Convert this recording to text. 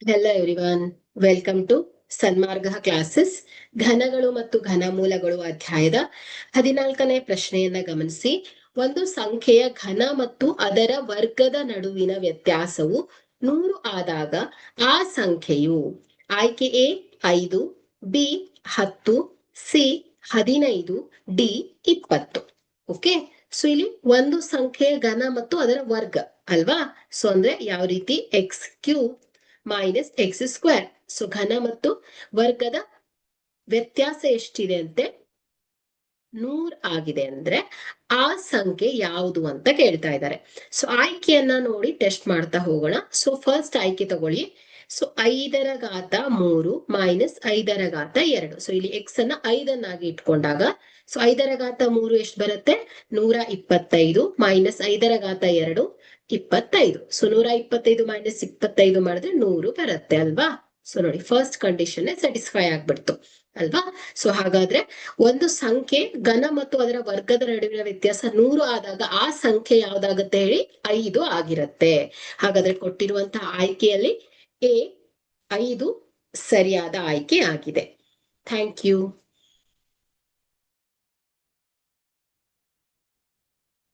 Hello everyone, welcome to Sanmarga classes. ಘನಗಳು ಮತ್ತು ಘನಮೂಲಗಳು ಅಧ್ಯಾಯದ 14ನೇ ಪ್ರಶ್ನೆಯನ್ನ ಗಮನಿಸಿ. ಒಂದು ಸಂಖ್ಯೆಯ ಘನ ಮತ್ತು ಅದರ ವರ್ಗದ ನಡುವಿನ ವ್ಯತ್ಯಾಸವು 100 ಆದಾಗ ಆ ಸಂಖ್ಯೆಯು ಆಯ್ಕೆ A 5, B 10, C 15, D 20. Okay, so ಇಲ್ಲಿ ಒಂದು ಸಂಖ್ಯೆಯ ಘನ ಮತ್ತು ಅದರ ವರ್ಗ ಅಲ್ವಾ. ಸೊ ಅಂದ್ರೆ ಯಾವ ರೀತಿ x³ - x². ಸೊ ಘನ ಮತ್ತು ವರ್ಗದ ವ್ಯತ್ಯಾಸ ಎಷ್ಟಿದೆ ಅಂತೆ? 100 ಆಗಿದೆ ಅಂದ್ರೆ ಆ ಸಂಖ್ಯೆ ಯಾವುದು ಅಂತ ಕೇಳ್ತಾ ಇದ್ದಾರೆ. ಸೊ ಆಯ್ಕೆಯನ್ನ ನೋಡಿ ಟೆಸ್ಟ್ ಮಾಡ್ತಾ ಹೋಗೋಣ. ಸೊ ಫಸ್ಟ್ ಆಯ್ಕೆ ತಗೊಳ್ಳಿ. ಸೊ 5 ರ ಘಾತ 3 ಮೈನಸ್ 5 ರ ಘಾತ 2. ಸೊ ಇಲ್ಲಿ x ಅನ್ನ 5 ಇಟ್ಕೊಂಡಾಗ ಸೊ 5 ರ ಘಾತ 3 ಎಷ್ಟು ಬರುತ್ತೆ? 125 ಮೈನಸ್ 5 ರ ಘಾತ 2 25. ಸೊ 125 ಮೈನಸ್ 25 ಮಾಡಿದ್ರೆ 100 ಬರುತ್ತೆ ಅಲ್ವಾ. ಸೊ ನೋಡಿ, ಫಸ್ಟ್ ಕಂಡೀಷನ್ ಸ್ಯಾಟಿಸ್ಫೈ ಆಗ್ಬಿಡ್ತು ಅಲ್ವಾ. ಸೊ ಹಾಗಾದ್ರೆ ಒಂದು ಸಂಖ್ಯೆ ಘನ ಮತ್ತು ಅದರ ವರ್ಗದ ನಡುವಿನ ವ್ಯತ್ಯಾಸ 100 ಆದಾಗ ಆ ಸಂಖ್ಯೆ ಯಾವ್ದಾಗತ್ತೆ ಹೇಳಿ? 5 ಆಗಿರತ್ತೆ. ಹಾಗಾದ್ರೆ ಕೊಟ್ಟಿರುವಂತಹ ಆಯ್ಕೆಯಲ್ಲಿ ಎ 5 ಸರಿಯಾದ ಆಯ್ಕೆ ಆಗಿದೆ. Thank you.